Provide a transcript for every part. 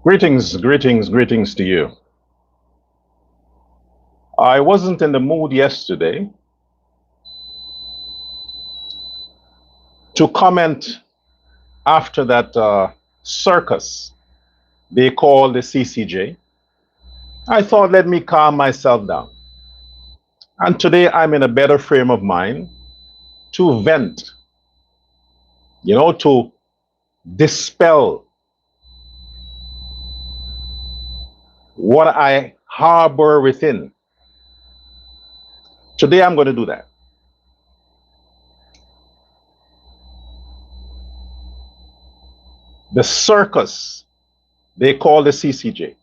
Greetings, greetings, greetings to you. I wasn't in the mood yesterday to comment after that circus they call the CCJ. I thought, let me calm myself down. And today I'm in a better frame of mind to vent, to dispel what I harbor within. Today I'm going to do that. The circus they call the CCJ.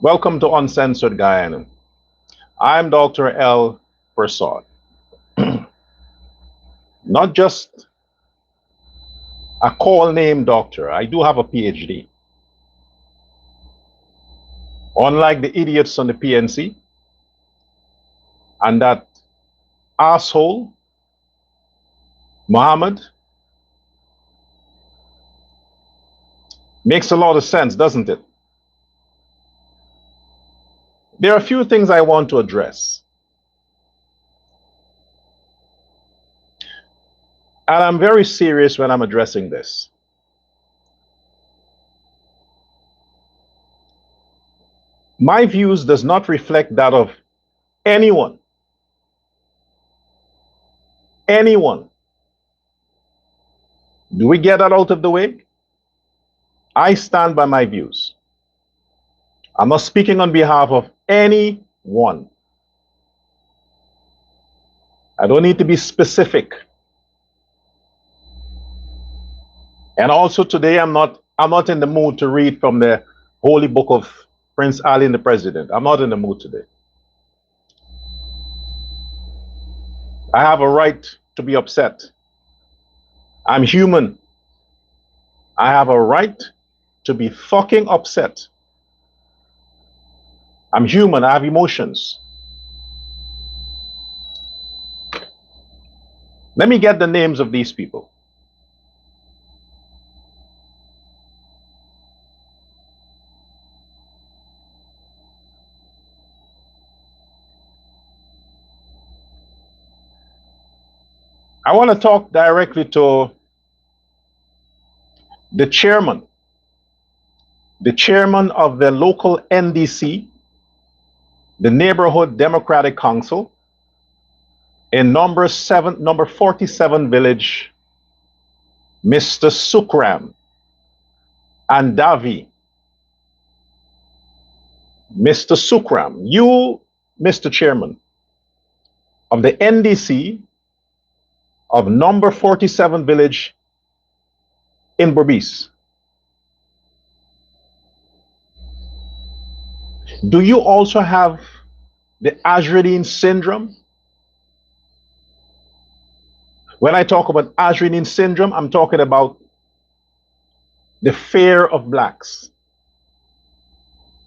Welcome to Uncensored Guyana. I'm Dr. L. Prasad. Not just a call name doctor. I do have a PhD. Unlike the idiots on the PNC and that asshole, Mohammed, makes a lot of sense, doesn't it? There are a few things I want to address. And I'm very serious when I'm addressing this. My views does not reflect that of anyone. Anyone. Do we get that out of the way? I stand by my views. I'm not speaking on behalf of anyone. I don't need to be specific. And also today I'm not in the mood to read from the holy book of Prince Ali and the President. I'm not in the mood today. I have a right to be upset. I'm human. I have a right to be fucking upset. I'm human. I have emotions. Let me get the names of these people. I want to talk directly to the chairman of the local NDC, the Neighborhood Democratic Council, in number 47 village, Mr. Sukram and Davi. Mr. Sukram, you, Mr. Chairman of the NDC of number 47 village in Berbice. Do you also have the Azradine syndrome? When I talk about Azradine syndrome, I'm talking about the fear of blacks.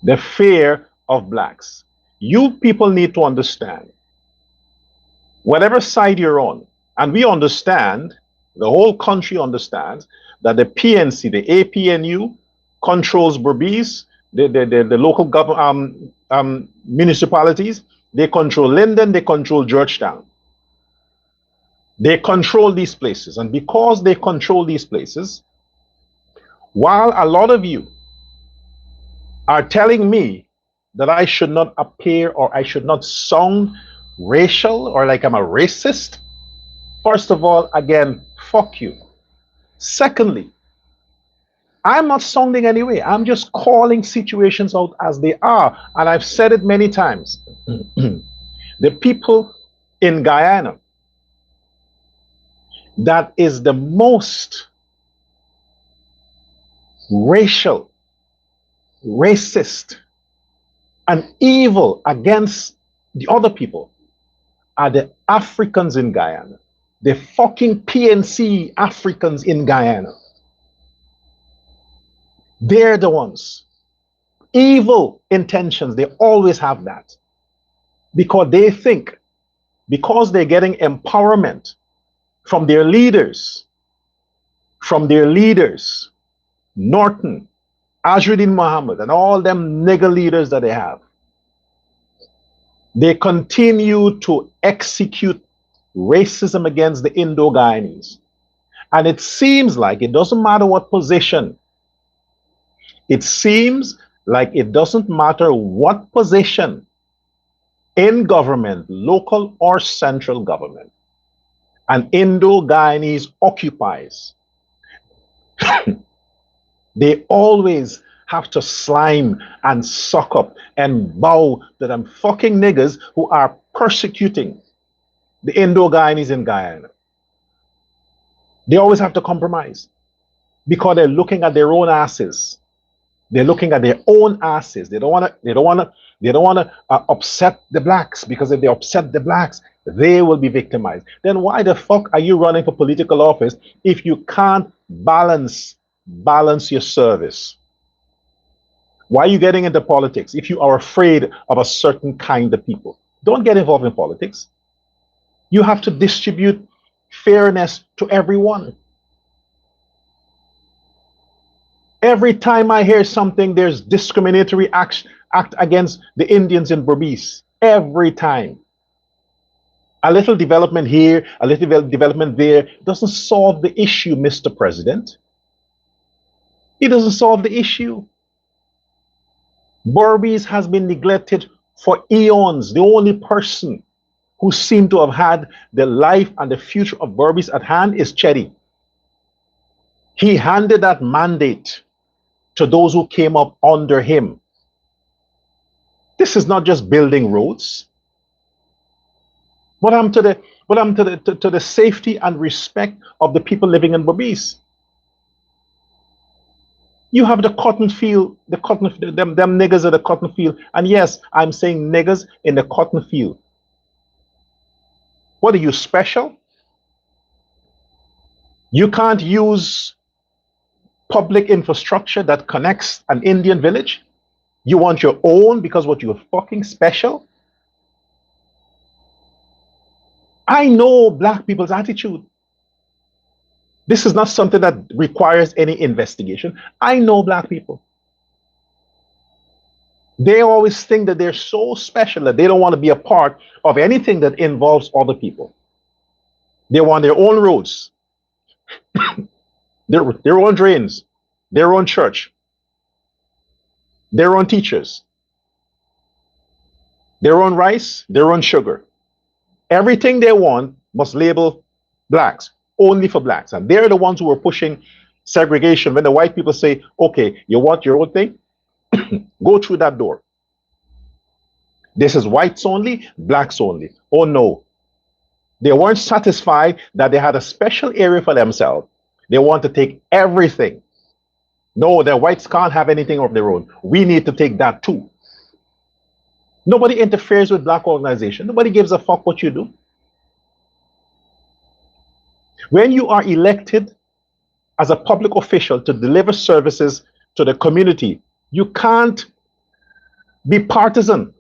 The fear of blacks. You people need to understand, whatever side you're on, and we understand, the whole country understands, that the PNC, the APNU, controls Berbice, the local municipalities. They control Linden, they control Georgetown. They control these places. And because they control these places, while a lot of you are telling me that I should not appear or I should not sound racial or like I'm a racist, first of all, again, fuck you. Secondly, I'm not sounding any way. I'm just calling situations out as they are. And I've said it many times. The people in Guyana, that is the most racial, racist, and evil against the other people are the Africans in Guyana. The fucking PNC Africans in Guyana. They're the ones. Evil intentions, they always have that. Because they think, because they're getting empowerment from their leaders, from their leaders, Norton, Azruddin Muhammad, and all them nigger leaders that they have. They continue to execute racism against the Indo-Guyanese. And it seems like it doesn't matter what position. It seems like it doesn't matter what position in government, local or central government, an Indo-Guyanese occupies. They always have to slime and suck up and bow to them fucking niggers who are persecuting the Indo-Guyanese in Guyana. They always have to compromise because they're looking at their own asses. They're looking at their own asses. They don't want to upset the blacks, because if they upset the blacks, they will be victimized. Then why the fuck are you running for political office if you can't balance your service? Why are you getting into politics if you are afraid of a certain kind of people? Don't get involved in politics. You have to distribute fairness to everyone. Every time I hear something, there's discriminatory act against the Indians in Berbice. Every time. A little development here, a little development there doesn't solve the issue, Mr. President. It doesn't solve the issue. Berbice has been neglected for eons. The only person who seemed to have had the life and the future of Berbice at hand is Chetty. He handed that mandate to those who came up under him. This is not just building roads. What happened to the safety and respect of the people living in Berbice? You have the cotton field, them niggers at the cotton field, and yes, I'm saying niggers in the cotton field. What are you, special? You can't use public infrastructure that connects an Indian village? You want your own because what, you're fucking special? I know black people's attitude. This is not something that requires any investigation. I know black people. They always think that they're so special that they don't want to be a part of anything that involves other people. They want their own roads, their own drains, their own church, their own teachers, their own rice, their own sugar. Everything they want must label blacks, only for blacks. And they're the ones who are pushing segregation. When the white people say, okay, you want your own thing? Go through that door. This is whites only, blacks only. Oh no. They weren't satisfied that they had a special area for themselves. They want to take everything. No, the whites can't have anything of their own. We need to take that too. Nobody interferes with black organization. Nobody gives a fuck what you do. When you are elected as a public official to deliver services to the community, you can't be partisan.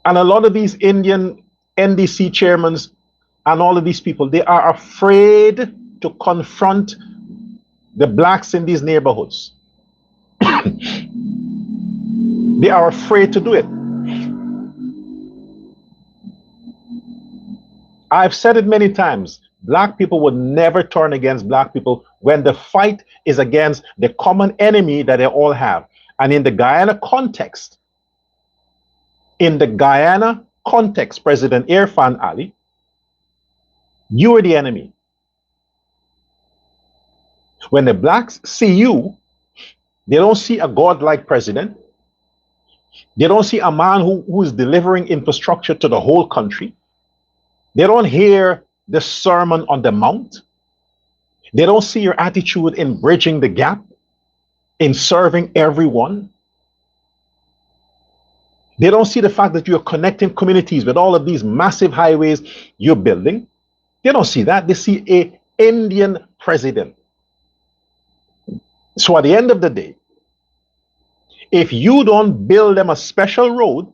And a lot of these Indian NDC chairmen and all of these people, they are afraid to confront the blacks in these neighborhoods. They are afraid to do it. I've said it many times. Black people would never turn against black people when the fight is against the common enemy that they all have. And in the Guyana context, President Irfan Ali, you are the enemy. When the blacks see you, they don't see a godlike president. They don't see a man who is delivering infrastructure to the whole country. They don't hear the Sermon on the Mount. They don't see your attitude in bridging the gap, in serving everyone. They don't see the fact that you're connecting communities with all of these massive highways you're building. They don't see that. They see an Indian president. So at the end of the day, if you don't build them a special road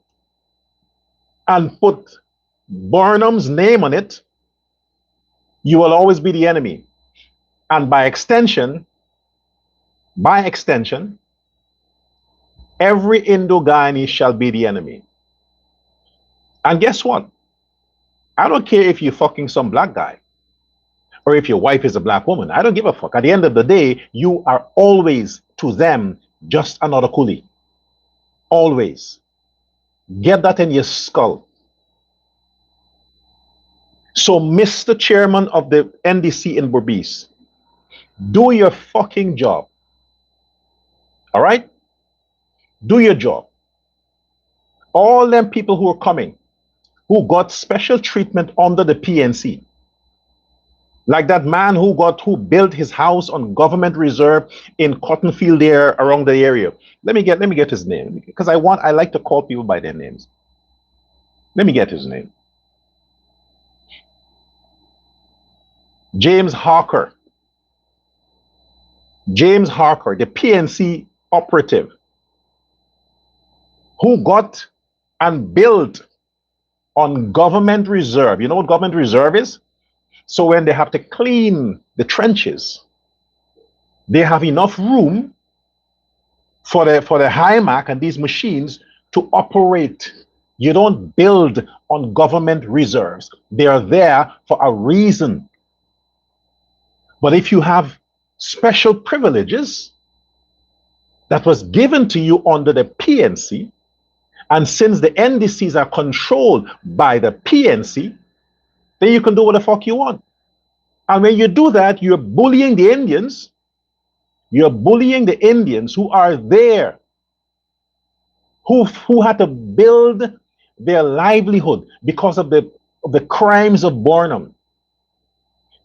and put Burnham's name on it, You will always be the enemy. And by extension, every Indo-Guyanese shall be the enemy. And guess what? I don't care if you're fucking some black guy or if your wife is a black woman. I don't give a fuck. At the end of the day, you are always, to them, just another coolie. Always. Get that in your skull. So, Mr. Chairman of the NDC in Berbice, do your fucking job. All right? Do your job. All them people who are coming, who got special treatment under the PNC, like that man who built his house on government reserve in Cottonfield there around the area. Let me get his name, because I like to call people by their names. Let me get his name. James Harker. James Harker, the PNC operative, who got and built on government reserve. You know what government reserve is? So when they have to clean the trenches, they have enough room for the HIMAC and these machines to operate. You don't build on government reserves. They are there for a reason. But if you have special privileges that was given to you under the PNC, and since the NDCs are controlled by the PNC, then you can do what the fuck you want. And when you do that, you're bullying the Indians. You're bullying the Indians who are there, who had to build their livelihood because of the crimes of Barnum.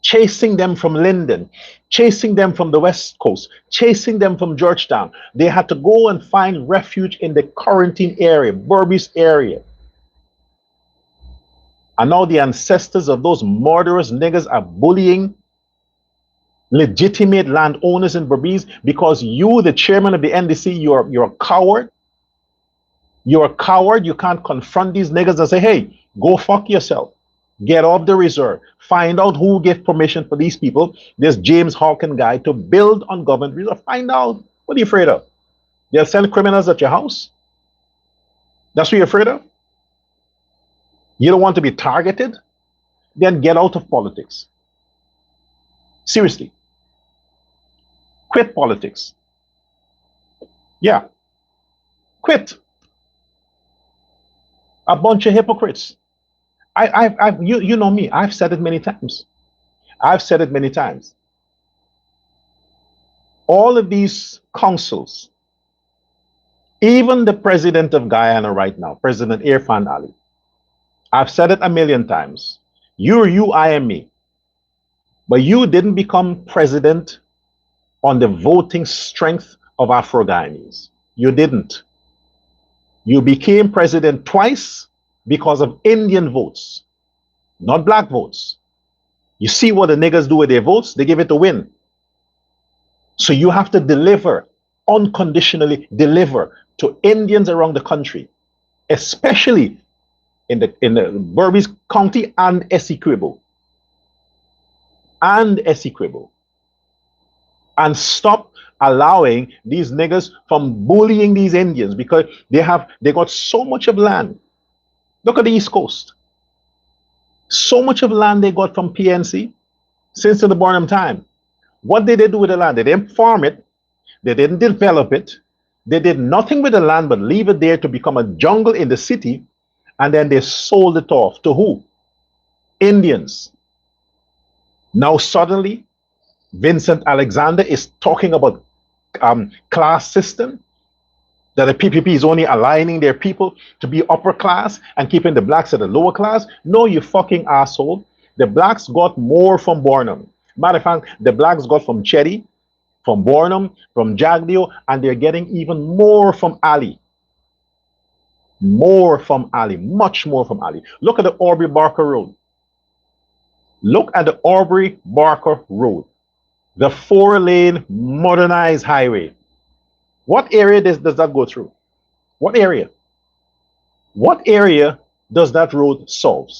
Chasing them from Linden, chasing them from the West Coast, chasing them from Georgetown. They had to go and find refuge in the quarantine area, Berbice area. And now the ancestors of those murderous niggas are bullying legitimate landowners in Berbice because you, the chairman of the NDC, you're a coward. You're a coward. You can't confront these niggas and say, hey, go fuck yourself. Get off the reserve. Find out who gave permission for these people, this James Hawkins guy, to build on government reserve. Find out. What are you afraid of? They'll send criminals at your house? That's what you're afraid of? You don't want to be targeted? Then get out of politics. Seriously. Quit politics. Yeah. Quit. A bunch of hypocrites. You know me. I've said it many times. I've said it many times. All of these councils, even the president of Guyana right now, President Irfan Ali, I've said it a million times. You're you, I am me. But you didn't become president on the voting strength of Afro-Guyanese. You didn't. You became president twice because of Indian votes, not black votes. You see what the niggas do with their votes? They give it a win. So you have to deliver, unconditionally deliver to Indians around the country, especially in the Berbice County and Essequibo. And stop allowing these niggas from bullying these Indians because they got so much of land. Look at the East Coast. So much of land they got from PNC since the Barnum time. What did they do with the land? They didn't farm it. They didn't develop it. They did nothing with the land but leave it there to become a jungle in the city. And then they sold it off to who? Indians. Now suddenly, Vincent Alexander is talking about class system, that the PPP is only aligning their people to be upper class and keeping the blacks at the lower class. No, you fucking asshole. The blacks got more from Barnum. Matter of fact, the blacks got from Chetty, from Barnum, from Jagdeo, and they're getting even more from Ali. More from Ali, much more from Ali. Look at the Aubrey Barker Road. Look at the Aubrey Barker Road, the 4-lane modernized highway. What area does that go through? What area? What area does that road solve?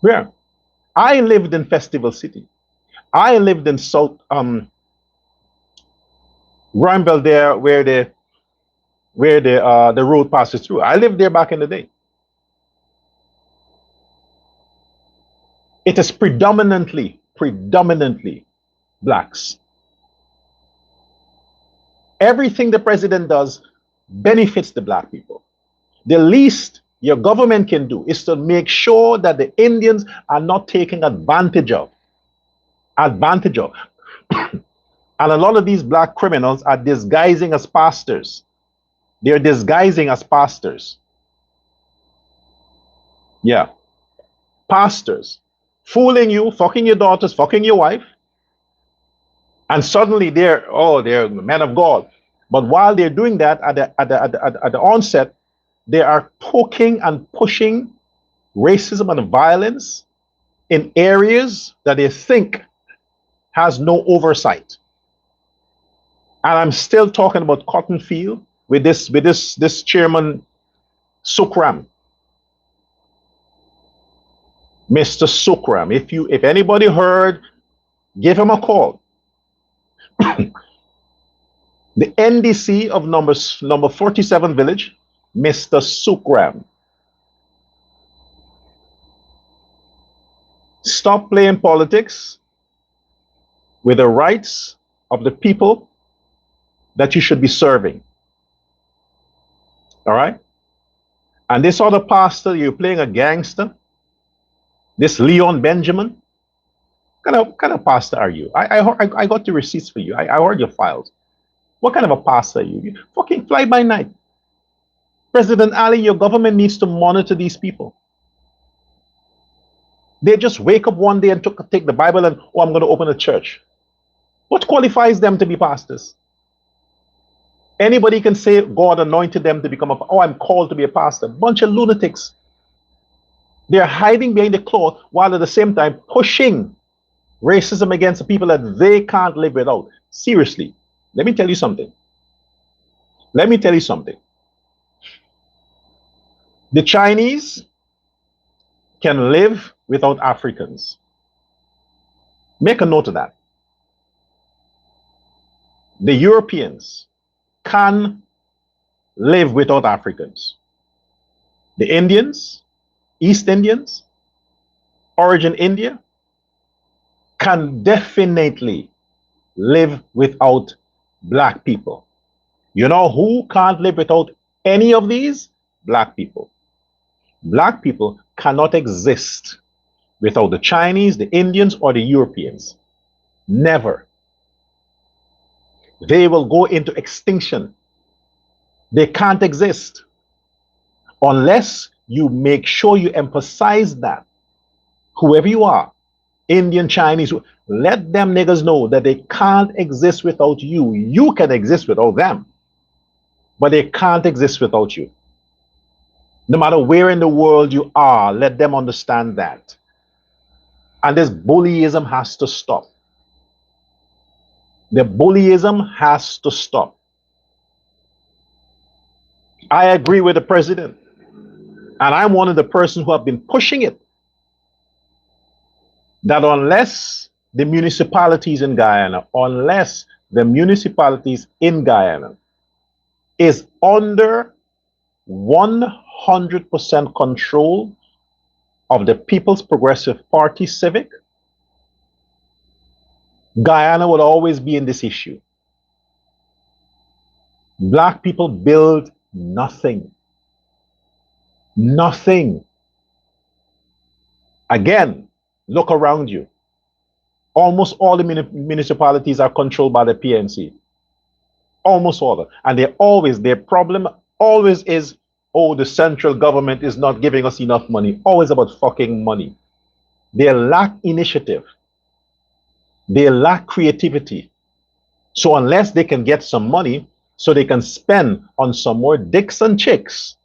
Where? I lived in Festival City. I lived in South Granville there, where the road passes through. I lived there back in the day. It is predominantly blacks. Everything the president does benefits the black people. The least your government can do is to make sure that the Indians are not taken advantage of. Advantage of. And a lot of these black criminals are disguising as pastors. They're disguising as pastors. Yeah. Pastors. Fooling you, fucking your daughters, fucking your wife. And suddenly they're men of God. But while they're doing that at the onset, they are poking and pushing racism and violence in areas that they think has no oversight. And I'm still talking about Cotton Field with this chairman Sukram. Mr. Sukram, if anybody heard, give him a call. The NDC of number 47 village, Mr. Sukram. Stop playing politics with the rights of the people that you should be serving. All right? And this other pastor, you're playing a gangster. This Leon Benjamin. What kind of pastor are you? I got the receipts for you. I heard your files. What kind of a pastor are you? You fucking fly by night. President Ali, your government needs to monitor these people. They just wake up one day and take the Bible and, I'm going to open a church. What qualifies them to be pastors? Anybody can say God anointed them to become I'm called to be a pastor. Bunch of lunatics. They're hiding behind the cloth while at the same time pushing racism against the people that they can't live without. Seriously, let me tell you something. The Chinese can live without Africans. Make a note of that. The Europeans can live without Africans. The Indians, East Indians, origin India, can definitely live without black people. You know who can't live without any of these? Black people. Black people cannot exist without the Chinese, the Indians, or the Europeans. Never. They will go into extinction. They can't exist unless you make sure you emphasize that. Whoever you are, Indian, Chinese, let them niggas know that they can't exist without you. You can exist without them, but they can't exist without you. No matter where in the world you are, let them understand that. And this bullyism has to stop. The bullyism has to stop. I agree with the president. And I'm one of the persons who have been pushing it. That unless the municipalities in Guyana is under 100% control of the People's Progressive Party Civic, Guyana will always be in this issue. Black people build nothing. Nothing. Again, look around you. Almost all the municipalities are controlled by the PNC. Almost all of them. And their problem always is, the central government is not giving us enough money. Always about fucking money. They lack initiative. They lack creativity. So unless they can get some money so they can spend on some more dicks and chicks,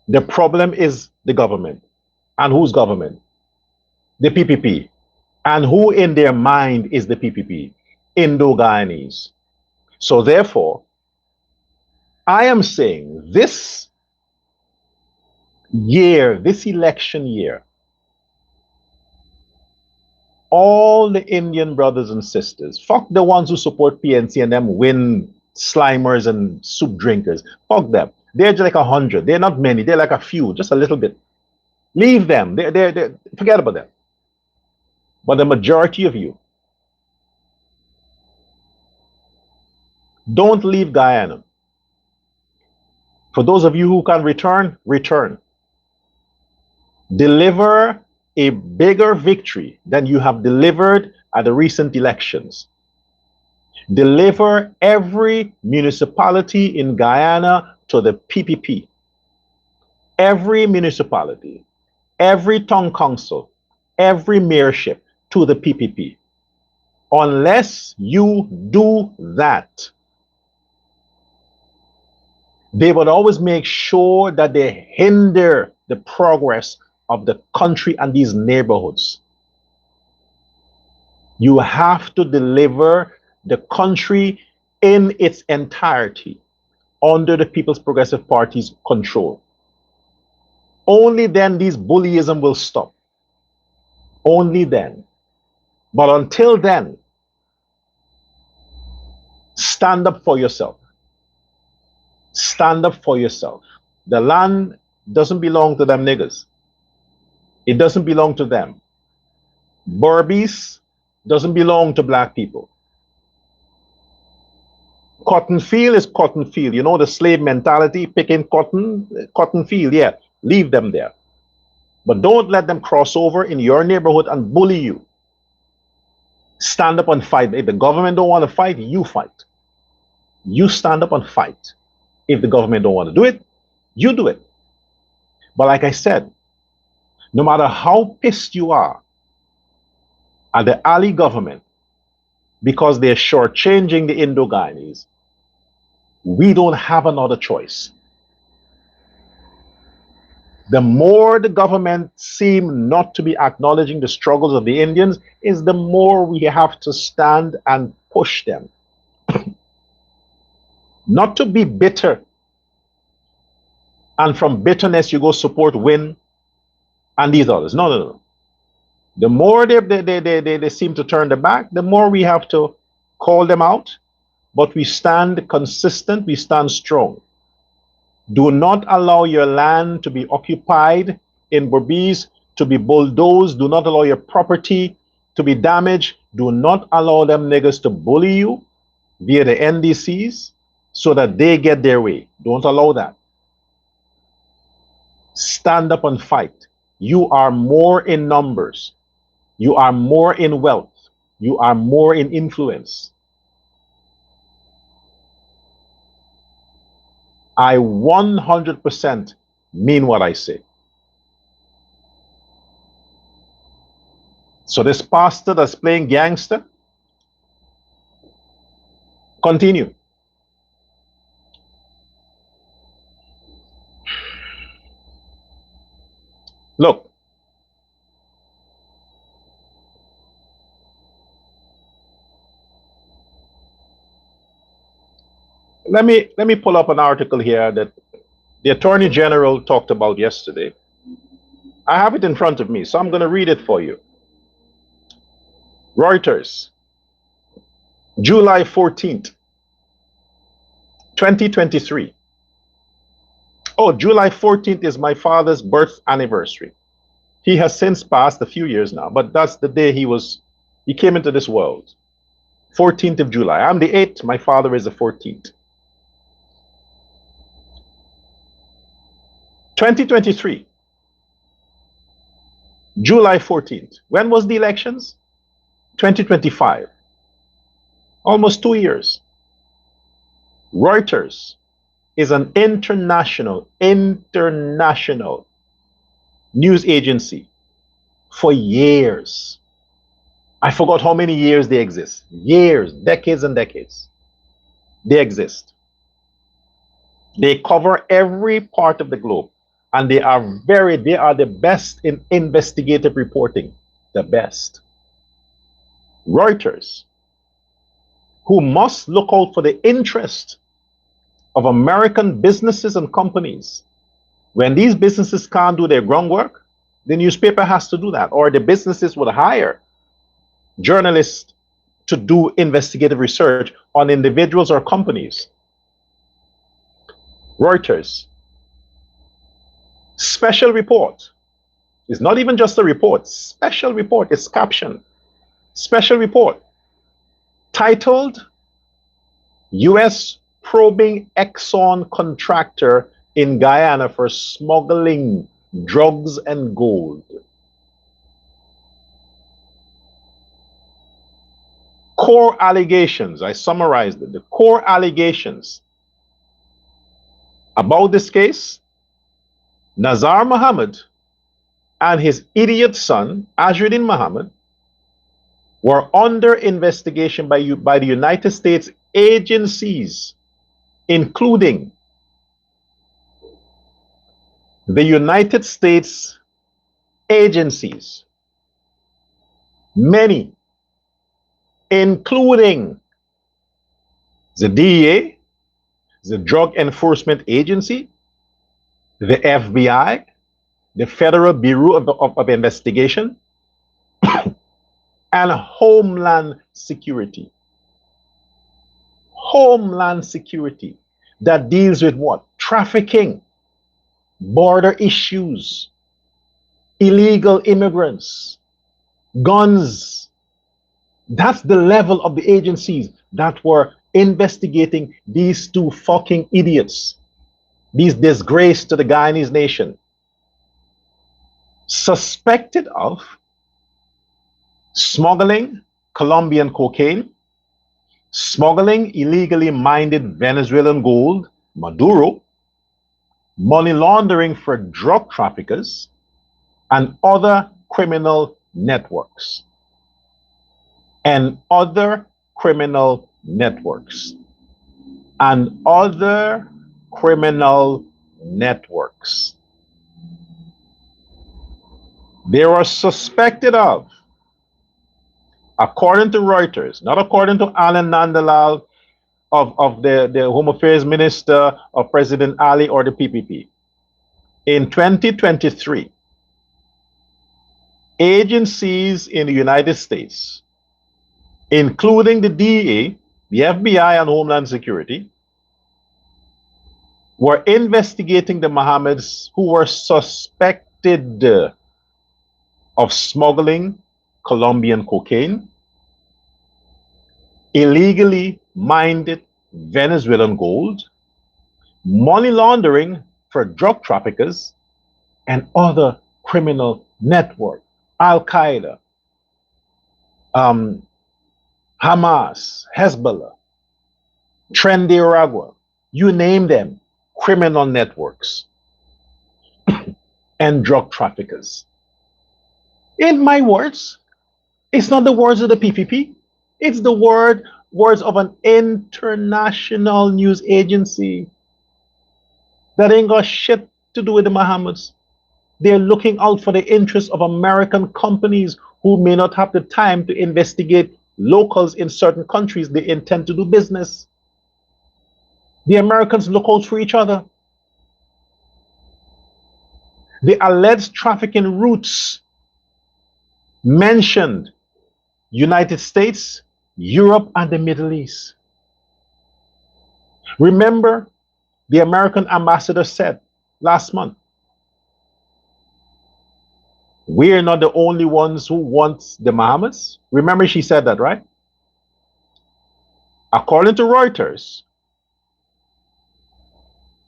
the problem is the government. And whose government? The PPP. And who in their mind is the PPP? Indo-Guyanese. So therefore, I am saying this year, this election year, All the Indian brothers and sisters, fuck the ones who support PNC and them win slimers and soup drinkers. Fuck them. They're just like 100. They're not many. They're like a few, just a little bit. Leave them. Forget about them. But the majority of you, don't leave Guyana. For those of you who can return, return. Deliver a bigger victory than you have delivered at the recent elections. Deliver every municipality in Guyana to the PPP. Every municipality, every town council, every mayorship to the PPP. Unless you do that, they would always make sure that they hinder the progress of the country and these neighborhoods. You have to deliver the country in its entirety under the People's Progressive Party's control. Only then these bullyism will stop. Only then. But until then, stand up for yourself. Stand up for yourself. The land doesn't belong to them niggas. It doesn't belong to them. Berbice doesn't belong to black people. Cotton field is cotton field. You know the slave mentality, picking cotton field, yeah. Leave them there. But don't let them cross over in your neighborhood and bully you. Stand up and fight. If the government don't want to fight, you fight. You stand up and fight. If the government don't want to do it, you do it. But like I said, no matter how pissed you are at the Ali government because they're shortchanging the Indo-Guyanese, we don't have another choice. The more the government seem not to be acknowledging the struggles of the Indians, is the more we have to stand and push them. Not to be bitter, and from bitterness you go support Win and these others. No, no, no. The more they seem to turn their back, the more we have to call them out, but we stand consistent, we stand strong. Do not allow your land to be occupied in Berbice, to be bulldozed. Do not allow your property to be damaged. Do not allow them niggas to bully you via the NDCs so that they get their way. Don't allow that. Stand up and fight. You are more in numbers. You are more in wealth. You are more in influence. I 100% mean what I say. So this pastor that's playing gangster, continue. Look, let me pull up an article here that the Attorney General talked about yesterday. I have it in front of me, so I'm going to read it for you. Reuters, July 14th, 2023. Oh, July 14th is my father's birth anniversary. He has since passed a few years now, but that's the day he came into this world. 14th of July. I'm the 8th, my father is the 14th. 2023, July 14th. When was the elections? 2025. Almost 2 years. Reuters is an international news agency for years. I forgot how many years they exist. Years, decades and decades. They exist. They cover every part of the globe. And they are the best in investigative reporting. The best. Reuters, who must look out for the interest of American businesses and companies. When these businesses can't do their groundwork, the newspaper has to do that, or the businesses would hire journalists to do investigative research on individuals or companies. Reuters, special report. It's not even just a report, special report. It's captioned, special report, titled U.S. probing Exxon contractor in Guyana for smuggling drugs and gold. Core allegations, I summarized it. The core allegations about this case: Nazar Mohammed and his idiot son, Azruddin Mohammed, were under investigation by the United States agencies, including the United States agencies, many, including the DEA, the Drug Enforcement Agency, the FBI, the Federal Bureau of Investigation, and Homeland Security. Homeland Security, that deals with what? Trafficking, border issues, illegal immigrants, guns. That's the level of the agencies that were investigating these two fucking idiots, these disgrace to the Guyanese nation, suspected of smuggling Colombian cocaine, smuggling illegally mined Venezuelan gold, Maduro, money laundering for drug traffickers, and other criminal networks. And other criminal networks. And other criminal networks. They were suspected of, according to Reuters, not according to Alan Nandalal of the Home Affairs Minister of President Ali or the PPP. In 2023, agencies in the United States, including the DEA, the FBI, and Homeland Security, were investigating the Mohammeds who were suspected of smuggling Colombian cocaine, illegally mined Venezuelan gold, money laundering for drug traffickers, and other criminal networks. Al-Qaeda, Hamas, Hezbollah, Tren Aragua, you name them, criminal networks and drug traffickers. In my words, it's not the words of the PPP, it's the words of an international news agency that ain't got shit to do with the Mohammeds. They're looking out for the interests of American companies who may not have the time to investigate locals in certain countries they intend to do business. The Americans look out for each other. The alleged trafficking routes mentioned United States, Europe, and the Middle East. Remember, the American ambassador said last month, we're not the only ones who want the Mohammeds. Remember, she said that, right? According to Reuters,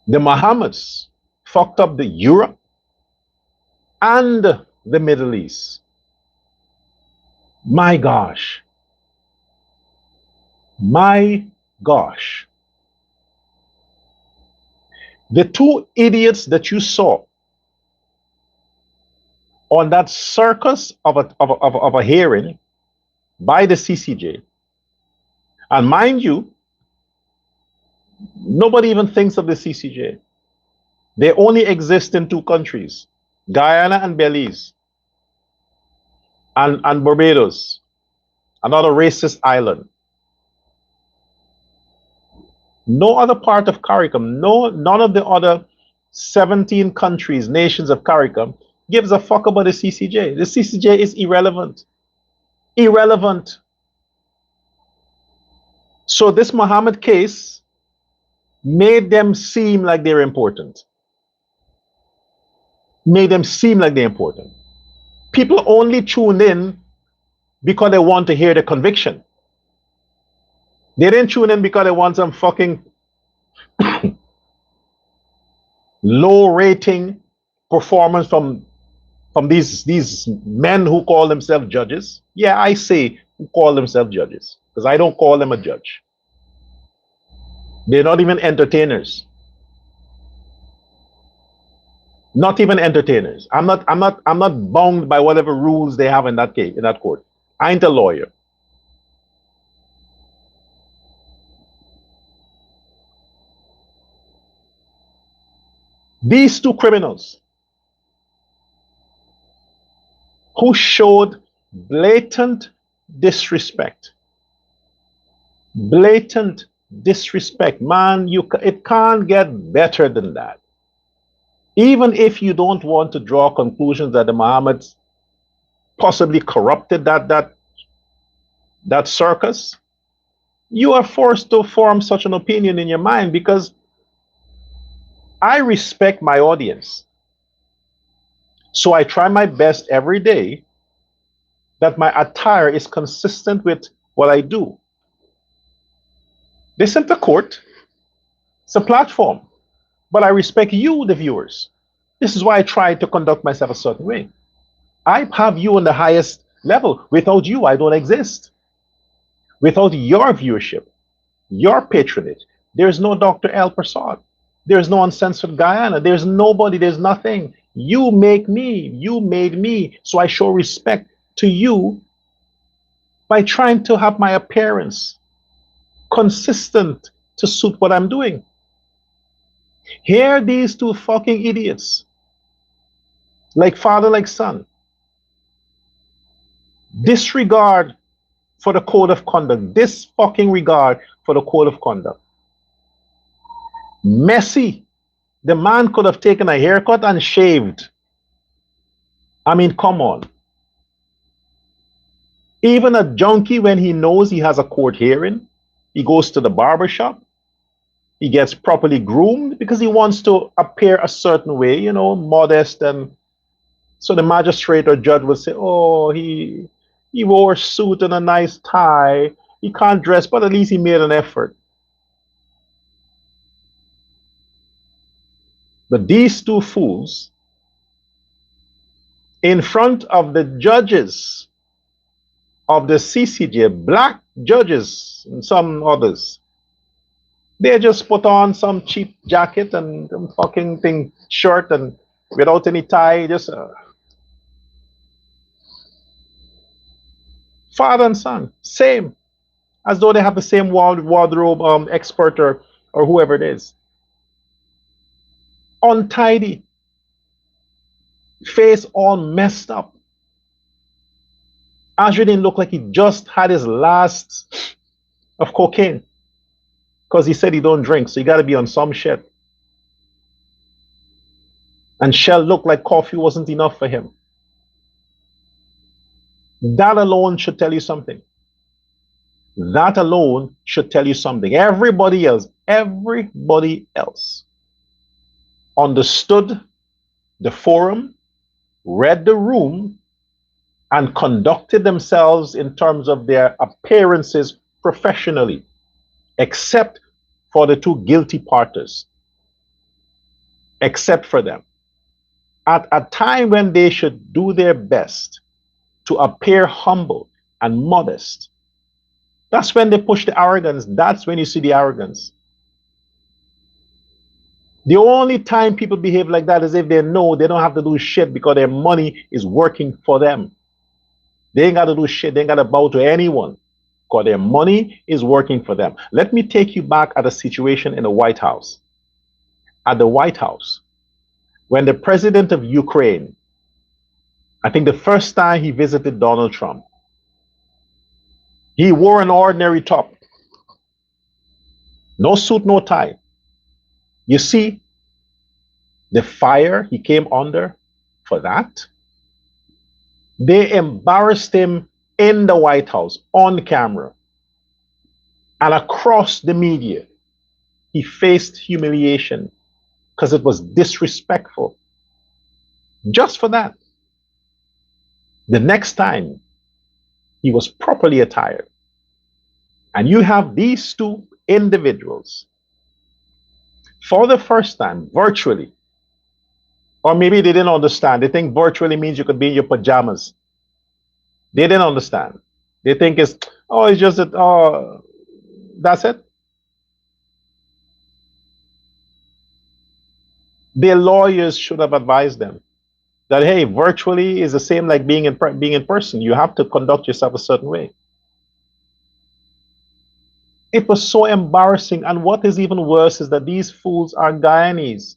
the Mohammeds fucked up the Europe and the Middle East. My gosh. My gosh. The two idiots that you saw on that circus of a hearing by the CCJ, and mind you, nobody even thinks of the CCJ. They only exist in two countries, Guyana and Belize, and Barbados, another racist island. No other part of CARICOM, none of the other 17 countries, nations of CARICOM, gives a fuck about the CCJ. The CCJ is irrelevant. Irrelevant. So this Muhammad case made them seem like they're important. Made them seem like they're important. People only tuned in because they want to hear the conviction. They didn't tune in because they want some fucking low rating performance from these men who call themselves judges. Yeah, I say who call themselves judges because I don't call them a judge. They're not even entertainers. Not even entertainers. I'm not bound by whatever rules they have in that case, in that court. I ain't a lawyer. These two criminals who showed blatant disrespect. Blatant disrespect. Man, it can't get better than that. Even if you don't want to draw conclusions that the Mohammeds possibly corrupted that circus, you are forced to form such an opinion in your mind because I respect my audience. So I try my best every day that my attire is consistent with what I do. This isn't a court, it's a platform. But I respect you, the viewers. This is why I try to conduct myself a certain way. I have you on the highest level. Without you, I don't exist. Without your viewership, your patronage, there's no Dr. El Prasad. There's no Uncensored Guyana. There's nobody, there's nothing. You make me, you made me. So I show respect to you by trying to have my appearance consistent to suit what I'm doing. Here these two fucking idiots, like father, like son, disregard for the code of conduct, this fucking regard for the code of conduct. Messy. The man could have taken a haircut and shaved. I mean, come on. Even a junkie, when he knows he has a court hearing, he goes to the barber shop. He gets properly groomed because he wants to appear a certain way, you know, modest. And so the magistrate or judge will say, oh, he wore a suit and a nice tie. He can't dress, but at least he made an effort. But these two fools, in front of the judges of the CCJ, black judges and some others, they just put on some cheap jacket and some fucking thing, shirt, and without any tie, just father and son, same, as though they have the same wardrobe expert or whoever it is. Untidy, face all messed up. Andrew didn't look like he just had his last of cocaine. Because he said he don't drink, so you got to be on some shit. And Shell looked like coffee wasn't enough for him. That alone should tell you something. That alone should tell you something. Everybody else understood the forum, read the room, and conducted themselves in terms of their appearances professionally. Except for the two guilty parties. Except for them. At a time when they should do their best to appear humble and modest, that's when they push the arrogance. That's when you see the arrogance. The only time people behave like that is if they know they don't have to do shit because their money is working for them. They ain't got to do shit. They ain't got to bow to anyone. Because their money is working for them. Let me take you back at a situation in the White House. At the White House, when the president of Ukraine, I think the first time he visited Donald Trump, he wore an ordinary top. No suit, no tie. You see, the fire he came under for that, they embarrassed him in the White House, on camera, and across the media, he faced humiliation because it was disrespectful. Just for that. The next time, he was properly attired. And you have these two individuals, for the first time, virtually, or maybe they didn't understand. They think virtually means you could be in your pajamas. They didn't understand. They think it's just that, that's it. Their lawyers should have advised them that, hey, virtually is the same like being in person. You have to conduct yourself a certain way. It was so embarrassing. And what is even worse is that these fools are Guyanese.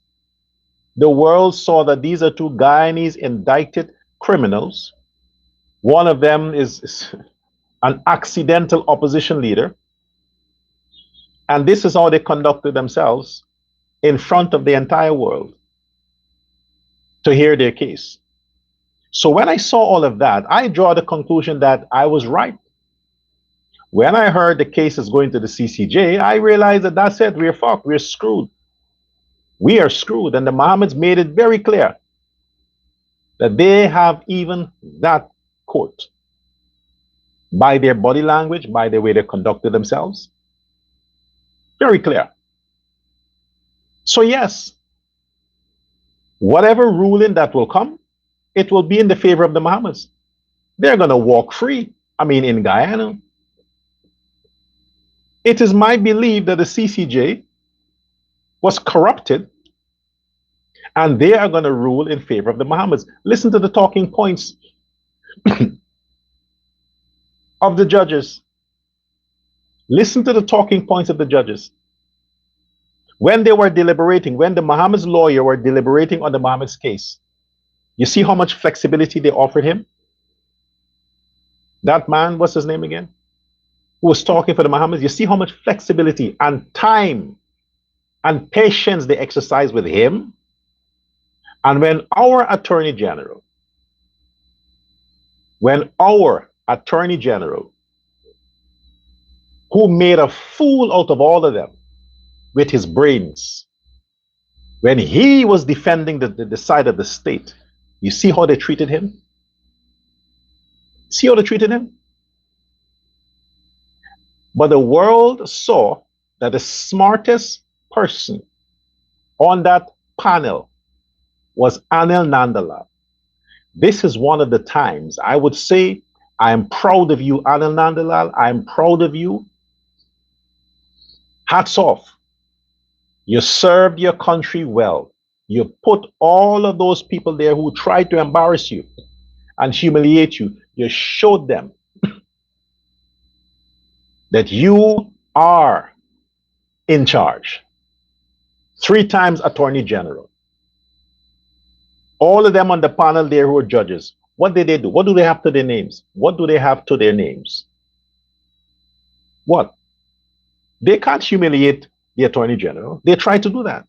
The world saw that these are two Guyanese indicted criminals. One of them is an accidental opposition leader. And this is how they conducted themselves in front of the entire world to hear their case. So when I saw all of that, I draw the conclusion that I was right. When I heard the case is going to the CCJ, I realized that that's it. We're fucked. We're screwed. We are screwed. And the Mohammeds made it very clear that they have even that court by their body language, by the way they conducted themselves. Very clear. So yes, whatever ruling that will come, it will be in the favor of the Mohammeds. They're going to walk free. I mean, in Guyana. It is my belief that the CCJ was corrupted and they are going to rule in favor of the Mohammeds. Listen to the talking points of the judges. Listen to the talking points of the judges. When they were deliberating, when the Mohammeds lawyer were deliberating on the Mohammeds case, you see how much flexibility they offered him? That man, what's his name again? Who was talking for the Mohammeds, you see how much flexibility and time and patience they exercised with him. And when our Attorney General, who made a fool out of all of them with his brains, when he was defending the side of the state, you see how they treated him? See how they treated him? But the world saw that the smartest person on that panel was Anil Nandalal. This is one of the times I would say, I am proud of you, Anil Nandalal. I am proud of you. Hats off. You served your country well. You put all of those people there who tried to embarrass you and humiliate you. You showed them that you are in charge. 3 times Attorney General. All of them on the panel there who are judges. What did they do? What do they have to their names? What do they have to their names? What? They can't humiliate the Attorney General. They try to do that.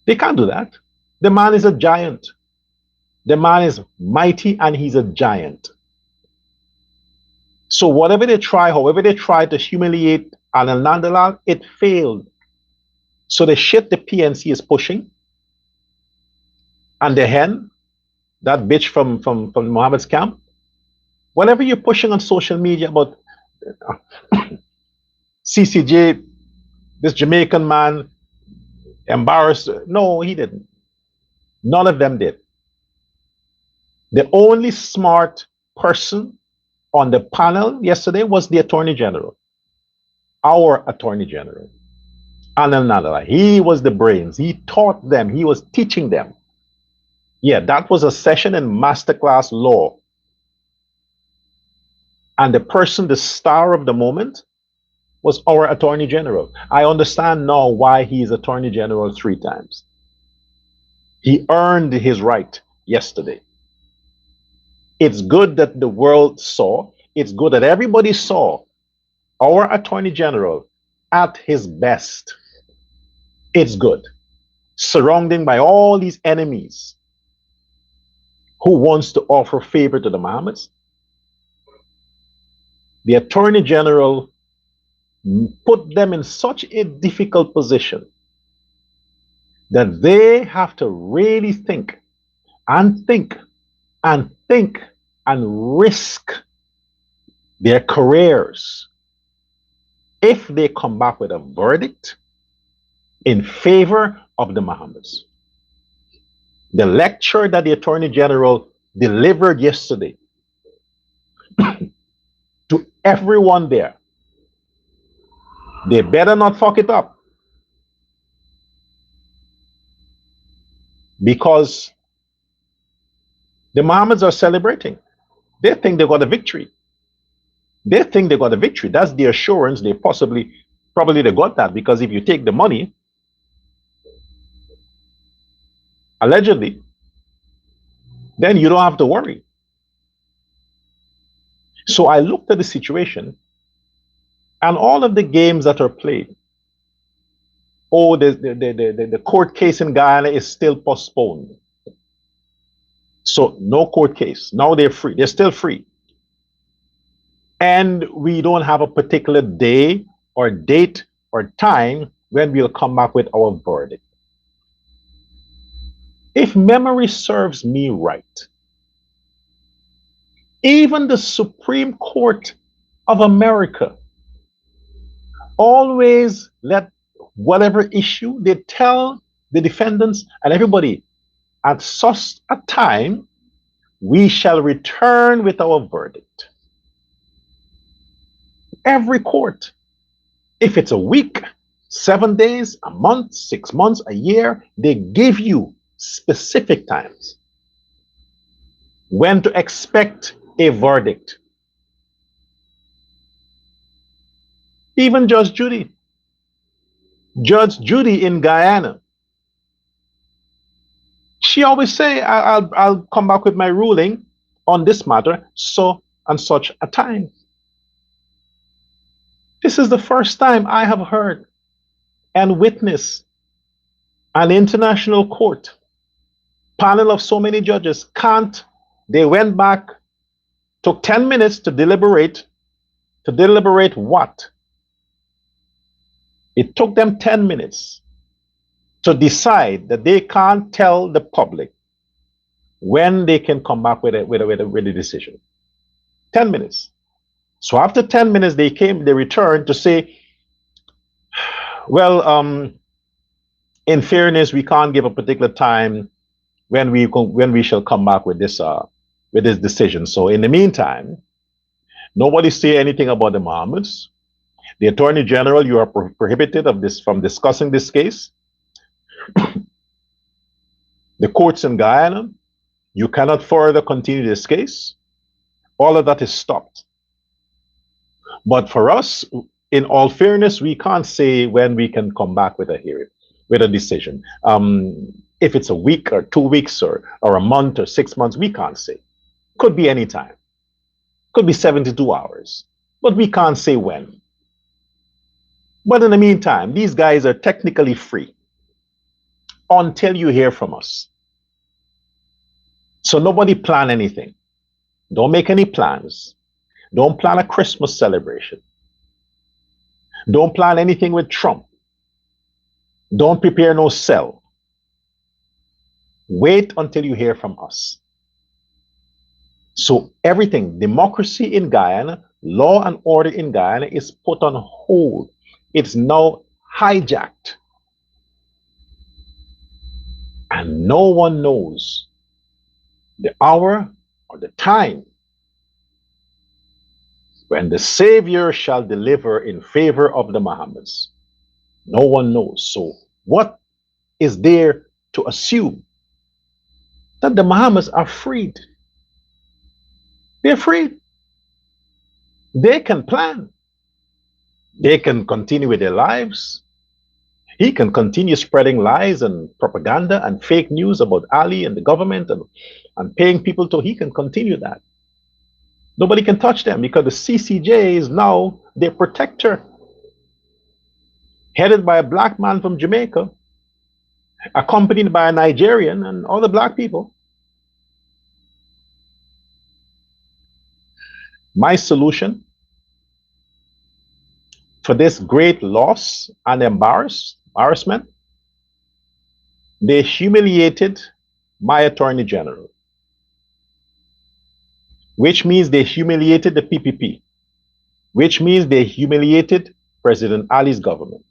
They can't do that. The man is a giant. The man is mighty and he's a giant. So whatever they try, however they try to humiliate Anil Nandalal, it failed. So the shit the PNC is pushing, and the hen, that bitch from Mohammed's camp, whatever you're pushing on social media about CCJ, this Jamaican man embarrassed, no, he didn't. None of them did. The only smart person on the panel yesterday was the Attorney General, our Attorney General, Anil Nandalal. He was the brains. He taught them. He was teaching them. Yeah, that was a session in masterclass law. And the person, the star of the moment, was our Attorney General. I understand now why he is Attorney General 3 times. He earned his right yesterday. It's good that the world saw, it's good that everybody saw our Attorney General at his best. It's good. Surrounded by all these enemies who wants to offer favor to the Mohammeds. The Attorney General put them in such a difficult position that they have to really think and think and think and risk their careers if they come back with a verdict in favor of the Mohammeds. The lecture that the Attorney General delivered yesterday to everyone there, they better not fuck it up, because the Mohammeds are celebrating. They think they got a victory. They think they got a victory. That's the assurance they probably they got that, because if you take the money, allegedly, then you don't have to worry. So I looked at the situation and all of the games that are played. Oh, the court case in Guyana is still postponed. So no court case. Now they're free. They're still free. And we don't have a particular day or date or time when we'll come back with our verdict. If memory serves me right, even the Supreme Court of America always let whatever issue, they tell the defendants and everybody, at such a time, we shall return with our verdict. Every court, if it's a week, 7 days, a month, 6 months, a year, they give you specific times when to expect a verdict. Even Judge Judy in Guyana, she always say, I'll come back with my ruling on this matter so and such a time. This is the first time I have heard and witnessed an international court panel of so many judges they went back, took 10 minutes to deliberate what? It took them 10 minutes to decide that they can't tell the public when they can come back with a decision. 10 minutes. So after 10 minutes, they returned to say, well, in fairness, we can't give a particular time when we shall come back with this decision. So in the meantime, nobody say anything about the Mohammeds. The Attorney General, you are prohibited from discussing this case. The courts in Guyana, you cannot further continue this case. All of that is stopped. But for us, in all fairness, we can't say when we can come back with a hearing, with a decision. If it's a week or 2 weeks or a month or 6 months, we can't say. Could be any time. Could be 72 hours. But we can't say when. But in the meantime, these guys are technically free until you hear from us. So nobody plan anything. Don't make any plans. Don't plan a Christmas celebration. Don't plan anything with Trump. Don't prepare no cell. Wait until you hear from us. So everything, democracy in Guyana, law and order in Guyana is put on hold. It's now hijacked. And no one knows the hour or the time when the Savior shall deliver in favor of the Mohammeds. No one knows. So what is there to assume? That the Mohammeds are freed. They're freed. They can plan. They can continue with their lives. He can continue spreading lies and propaganda and fake news about Ali and the government and paying people he can continue that. Nobody can touch them because the CCJ is now their protector, headed by a black man from Jamaica, accompanied by a Nigerian and all the black people. My solution for this great loss and embarrassment, they humiliated my Attorney General, which means they humiliated the PPP, which means they humiliated President Ali's government,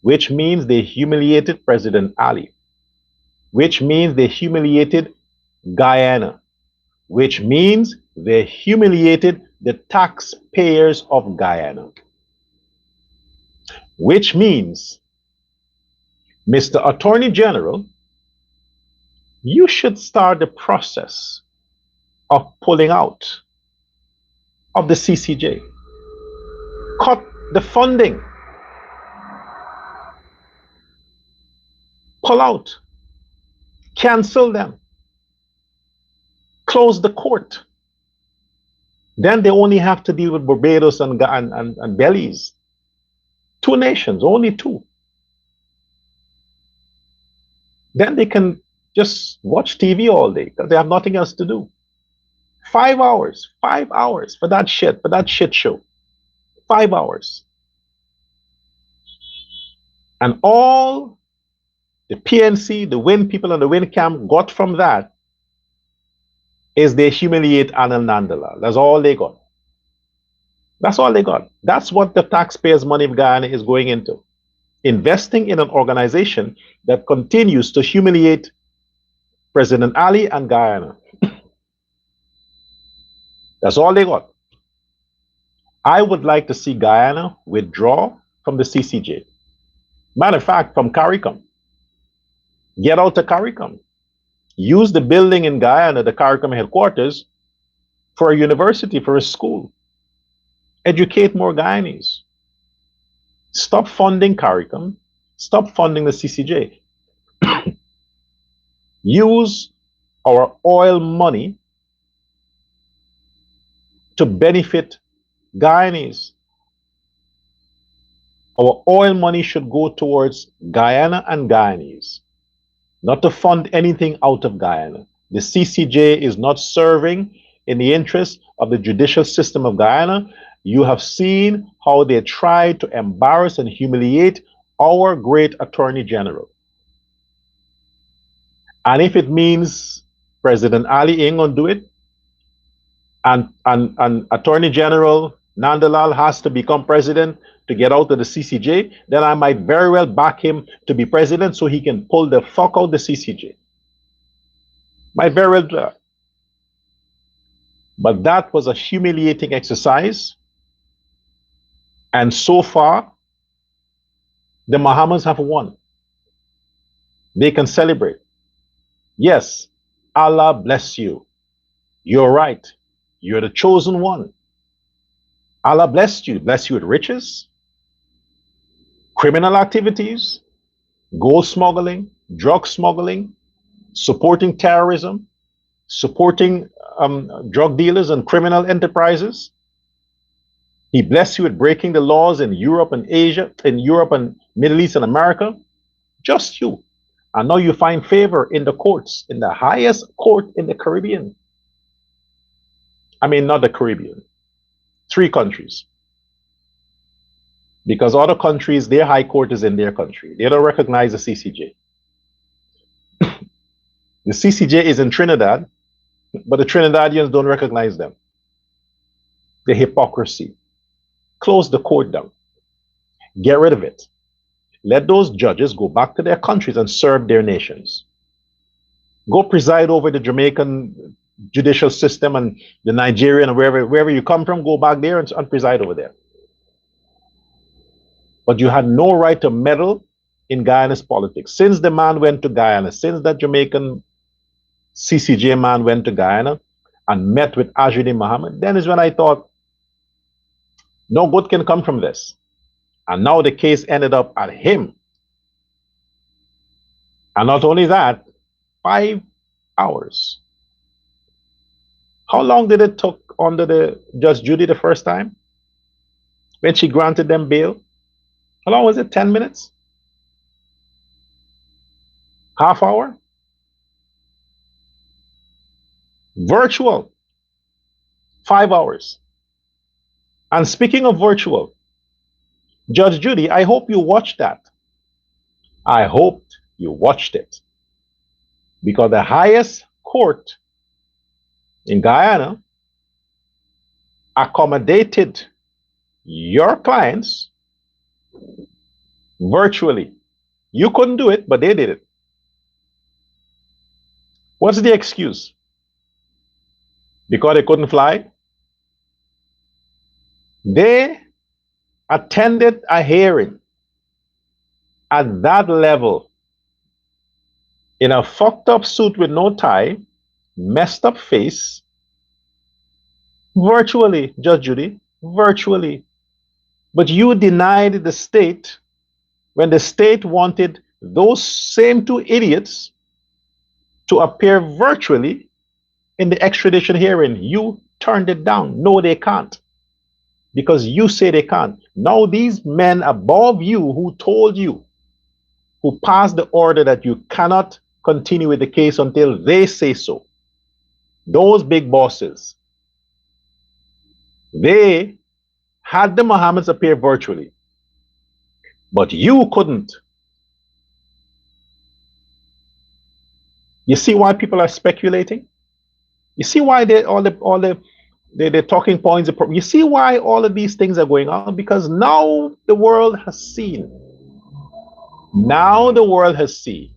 which means they humiliated President Ali, which means they humiliated Guyana, which means they humiliated the taxpayers of Guyana, which means, Mr. Attorney General, you should start the process of pulling out of the CCJ. Cut the funding. Pull out. Cancel them. Close the court. Then they only have to deal with Barbados and Belize. Two nations, only two. Then they can just watch TV all day because they have nothing else to do. 5 hours for that shit show. 5 hours. And all the PNC, the Win people and the Win camp got from that is they humiliate Anil Nandalal. That's all they got. That's all they got. That's what the taxpayers' money of Guyana is going into. Investing in an organization that continues to humiliate President Ali and Guyana. That's all they got. I would like to see Guyana withdraw from the CCJ. Matter of fact, from CARICOM. Get out of CARICOM. Use the building in Guyana, the CARICOM headquarters, for a university, for a school. Educate more Guyanese. Stop funding CARICOM. Stop funding the CCJ. Use our oil money to benefit Guyanese. Our oil money should go towards Guyana and Guyanese, not to fund anything out of Guyana. The CCJ is not serving in the interest of the judicial system of Guyana. You have seen how they tried to embarrass and humiliate our great Attorney General. And if it means President Ali ain't gonna do it, and Attorney General Nandalal has to become president to get out of the CCJ, then I might very well back him to be president so he can pull the fuck out the CCJ. Might very well do that. But that was a humiliating exercise. And so far, the Mohammeds have won. They can celebrate. Yes, Allah bless you. You're right. You're the chosen one. Allah blessed you. Bless you with riches, criminal activities, gold smuggling, drug smuggling, supporting terrorism, supporting drug dealers and criminal enterprises. He blessed you with breaking the laws in Europe and Asia, in Europe and Middle East and America. Just you. And now you find favor in the courts, in the highest court in the Caribbean. I mean, not the Caribbean. 3 countries. Because other countries, their high court is in their country. They don't recognize the CCJ. The CCJ is in Trinidad, but the Trinidadians don't recognize them. The hypocrisy. Close the court down. Get rid of it. Let those judges go back to their countries and serve their nations. Go preside over the Jamaican judicial system and the Nigerian, and wherever you come from, go back there and preside over there. But you had no right to meddle in Guyana's politics. Since the man went to Guyana, since that Jamaican CCJ man went to Guyana and met with Ajuddin Mohammed, then is when I thought, no good can come from this. And now the case ended up at him. And not only that, 5 hours. How long did it took under the Judge Judy the first time? When she granted them bail? How long was it? 10 minutes? Half hour? Virtual. 5 hours. And speaking of virtual, Judge Judy, I hope you watched that. I hoped you watched it. Because the highest court in Guyana accommodated your clients virtually. You couldn't do it, but they did it. What's the excuse? Because they couldn't fly? They attended a hearing at that level in a fucked up suit with no tie, messed up face, virtually, Judge Judy, virtually. But you denied the state when the state wanted those same two idiots to appear virtually in the extradition hearing. You turned it down. No, they can't. Because you say they can't. Now these men above you who told you, who passed the order that you cannot continue with the case until they say so, those big bosses, they had the Mohammeds appear virtually, but you couldn't. You see why people are speculating? You see why all the talking points, you see why all of these things are going on? Because now the world has seen. Now the world has seen.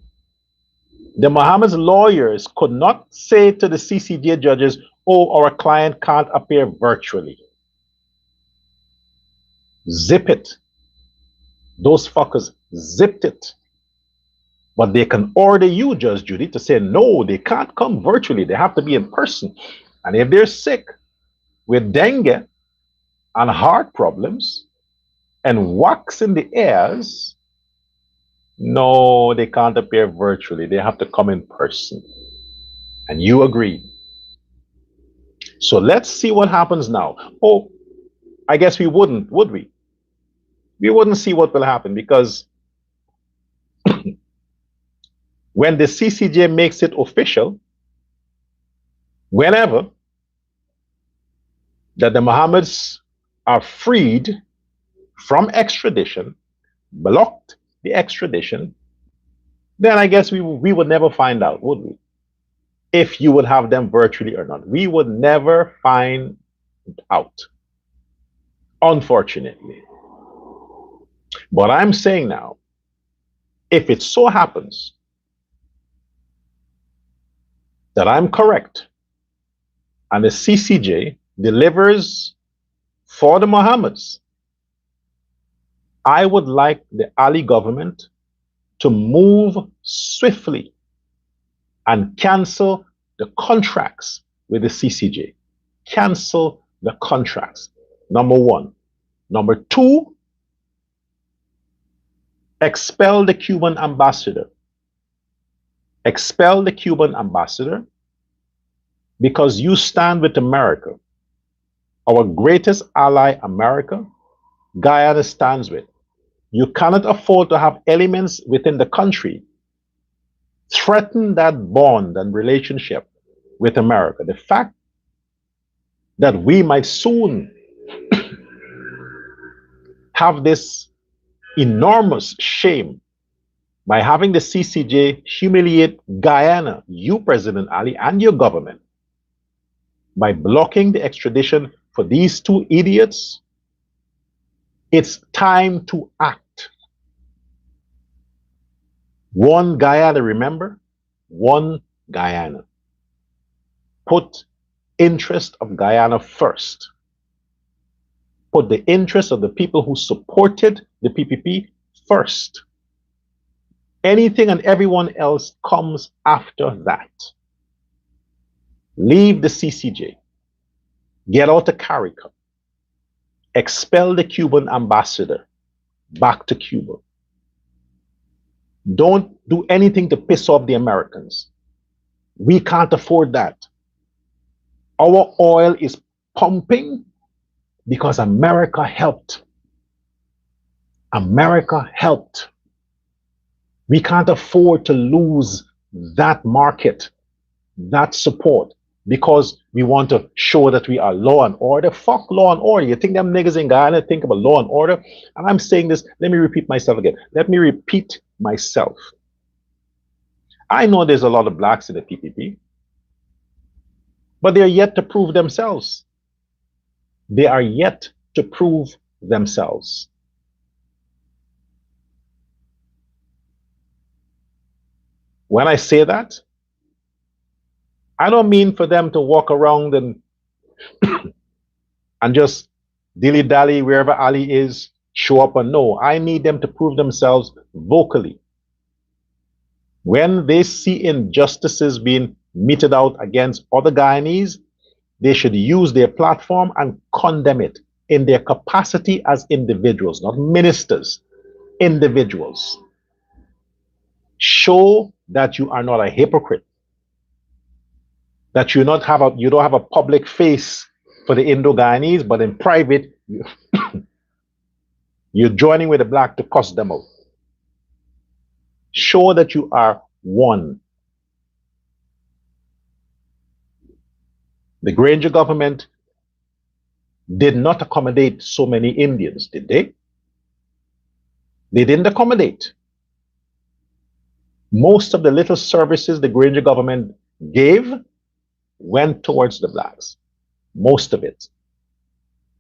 The Mohammeds lawyers could not say to the CCJ judges, oh, our client can't appear virtually. Zip it. Those fuckers zipped it. But they can order you, Judge Judy, to say, no, they can't come virtually. They have to be in person. And if they're sick with dengue and heart problems and wax in the ears, no, they can't appear virtually. They have to come in person. And you agreed. So let's see what happens now. Oh, I guess we wouldn't, would we? We wouldn't see what will happen because when the CCJ makes it official, whenever, that the Mohammeds are freed from extradition, blocked the extradition, then I guess we would never find out, would we? If you would have them virtually or not. We would never find out, unfortunately. But I'm saying now, if it so happens that I'm correct and the CCJ delivers for the Mohammeds, I would like the Ali government to move swiftly and cancel the contracts with the CCJ. Cancel the contracts, number one. Number two, expel the Cuban ambassador. Expel the Cuban ambassador because you stand with America. Our greatest ally, America, Guyana stands with. You cannot afford to have elements within the country threaten that bond and relationship with America. The fact that we might soon have this enormous shame by having the CCJ humiliate Guyana, you, President Ali, and your government, by blocking the extradition for these two idiots, it's time to act. One Guyana, remember? One Guyana. Put interest of Guyana first. Put the interest of the people who supported the PPP first. Anything and everyone else comes after that. Leave the CCJ. Get out of CARICOM. Expel the Cuban ambassador back to Cuba. Don't do anything to piss off the Americans. We can't afford that. Our oil is pumping because America helped. America helped. We can't afford to lose that market, that support. because we want to show that we are law and order. Fuck law and order. You think them niggas in Guyana think about law and order? And I'm saying this, let me repeat myself again. Let me repeat myself. I know there's a lot of blacks in the PPP, but they're yet to prove themselves. They are yet to prove themselves. When I say that, I don't mean for them to walk around and and just dilly-dally wherever Ali is, show up and no. I need them to prove themselves vocally. When they see injustices being meted out against other Guyanese, they should use their platform and condemn it in their capacity as individuals, not ministers, individuals. Show that you are not a hypocrite, that you don't have a public face for the Indo-Guyanese, but in private, you're joining with the black to cuss them out. Show that you are one. The Granger government did not accommodate so many Indians, did they? They didn't accommodate. Most of the little services the Granger government gave went towards the blacks. Most of it.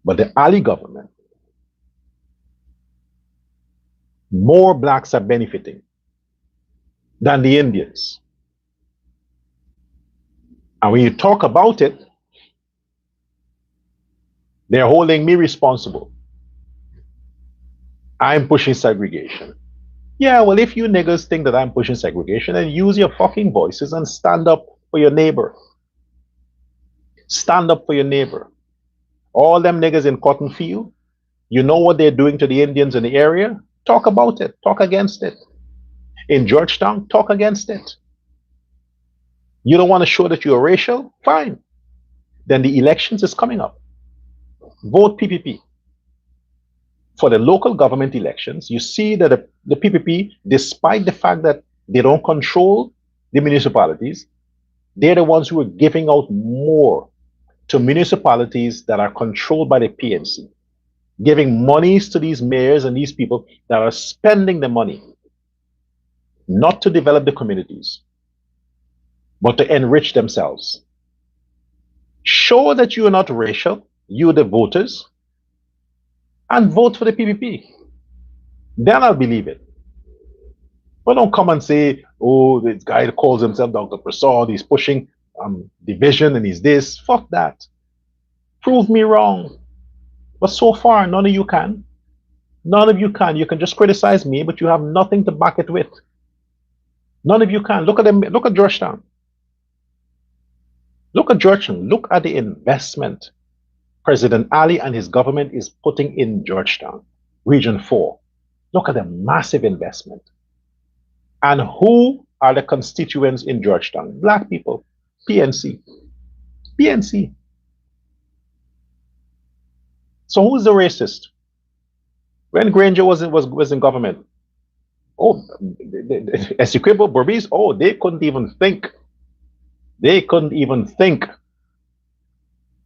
But the Ali government, more blacks are benefiting than the Indians. And when you talk about it, they're holding me responsible. I'm pushing segregation. Yeah, well, if you niggas think that I'm pushing segregation, then use your fucking voices and stand up for your neighbor. Stand up for your neighbor. All them niggas in Cotton Field, you know what they're doing to the Indians in the area? Talk about it. Talk against it. In Georgetown, talk against it. You don't want to show that you're racial? Fine. Then the elections is coming up. Vote PPP. For the local government elections, you see that the PPP, despite the fact that they don't control the municipalities, they're the ones who are giving out more to municipalities that are controlled by the PNC, giving monies to these mayors and these people that are spending the money not to develop the communities, but to enrich themselves. Show that you are not racial, you the voters, and vote for the PPP. Then I'll believe it. But don't come and say, oh, this guy that calls himself Dr. Prasad, he's pushing division and he's this. Fuck that. Prove me wrong. But so far, none of you can. None of you can. You can just criticize me, but you have nothing to back it with. None of you can. Look at them. Look at Georgetown. Look at Georgetown. Look at the investment President Ali and his government is putting in Georgetown, Region 4. Look at the massive investment. And who are the constituents in Georgetown? Black people. PNC. PNC. So who's the racist? When Granger was in government, oh, Essequibo, Berbice, oh, they couldn't even think. They couldn't even think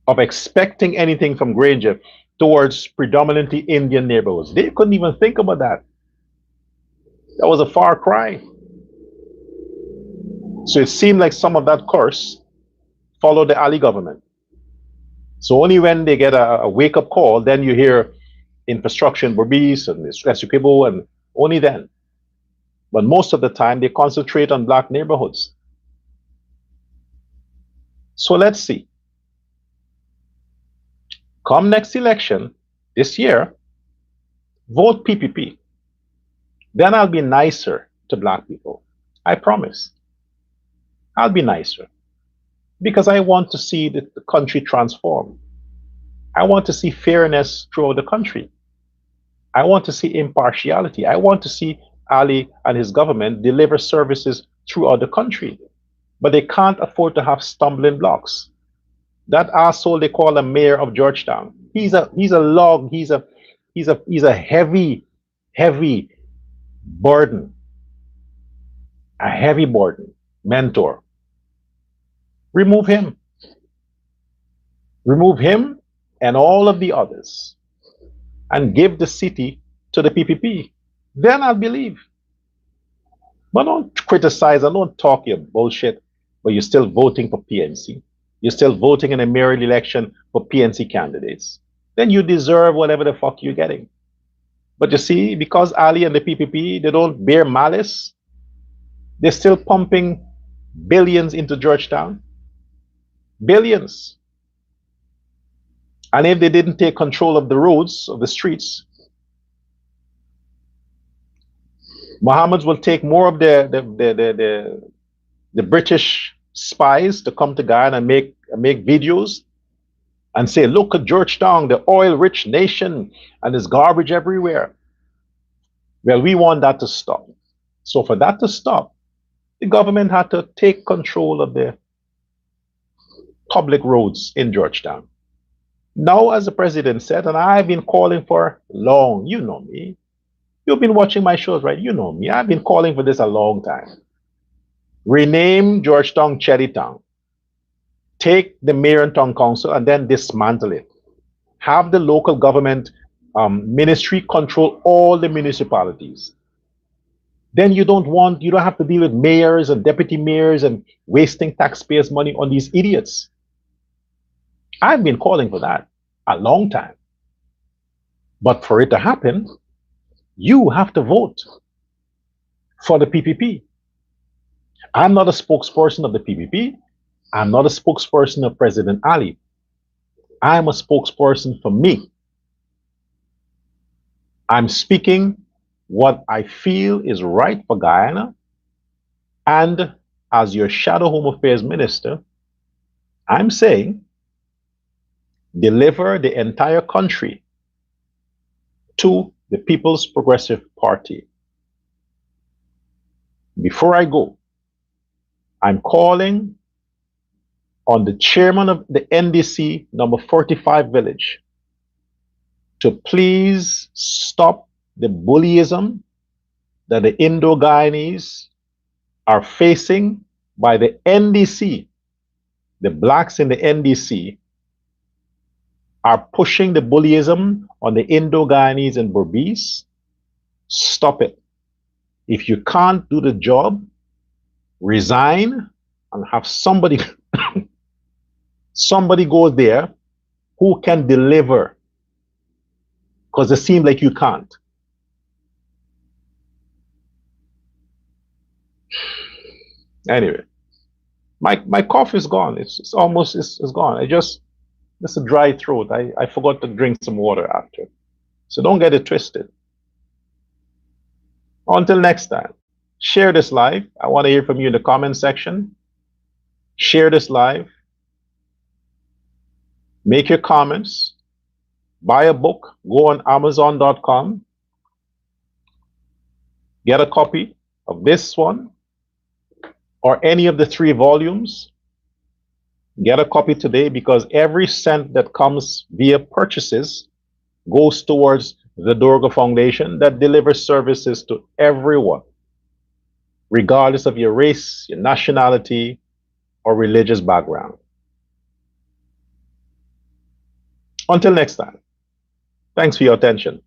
of expecting anything from Granger towards predominantly Indian neighborhoods. They couldn't even think about that. That was a far cry. So it seemed like some of that curse followed the Ali government. So only when they get a wake-up call, then you hear infrastructure in Berbice and Essequibo, and only then. But most of the time, they concentrate on black neighborhoods. So let's see. Come next election, this year, vote PPP. Then I'll be nicer to black people. I promise. I'll be nicer. Because I want to see the country transform. I want to see fairness throughout the country. I want to see impartiality. I want to see Ali and his government deliver services throughout the country. But they can't afford to have stumbling blocks. That asshole they call a mayor of Georgetown. He's a log. He's a heavy burden. A heavy burden. Mentor. Remove him. Remove him and all of the others and give the city to the PPP. Then I'll believe. But don't criticize and don't talk your bullshit, but you're still voting for PNC. You're still voting in a mirrored election for PNC candidates. Then you deserve whatever the fuck you're getting. But you see, because Ali and the PPP, they don't bear malice, they're still pumping billions into Georgetown. Billions. And if they didn't take control of the roads, of the streets, Mohammeds will take more of the British spies to come to Guyana and make videos and say, look at Georgetown, the oil-rich nation, and there's garbage everywhere. Well, we want that to stop. So for that to stop, the government had to take control of the public roads in Georgetown. Now, as the president said, and I've been calling for long, you know me. You've been watching my shows, right? You know me. I've been calling for this a long time. Rename Georgetown Cherrytown. Take the mayor and town council and then dismantle it. Have the local government ministry control all the municipalities. Then you don't have to deal with mayors and deputy mayors and wasting taxpayers' money on these idiots. I've been calling for that a long time. But for it to happen, you have to vote for the PPP. I'm not a spokesperson of the PPP. I'm not a spokesperson of President Ali. I'm a spokesperson for me. I'm speaking what I feel is right for Guyana. And as your Shadow Home Affairs Minister, I'm saying deliver the entire country to the People's Progressive Party. Before I go, I'm calling on the chairman of the NDC number 45 village to please stop the bullyism that the Indo-Guyanese are facing by the NDC. The blacks in the NDC are pushing the bullyism on the Indo-Guyanese and Berbice. Stop it. If you can't do the job, resign and have somebody go there who can deliver, because it seems like you can't. Anyway, my cough is gone. It's almost gone. It's a dry throat. I forgot to drink some water after. So don't get it twisted. Until next time, share this live. I want to hear from you in the comment section. Share this live. Make your comments. Buy a book. Go on Amazon.com. Get a copy of this one or any of the 3 volumes. Get a copy today, because every cent that comes via purchases goes towards the Dorga Foundation that delivers services to everyone, regardless of your race, your nationality, or religious background. Until next time, thanks for your attention.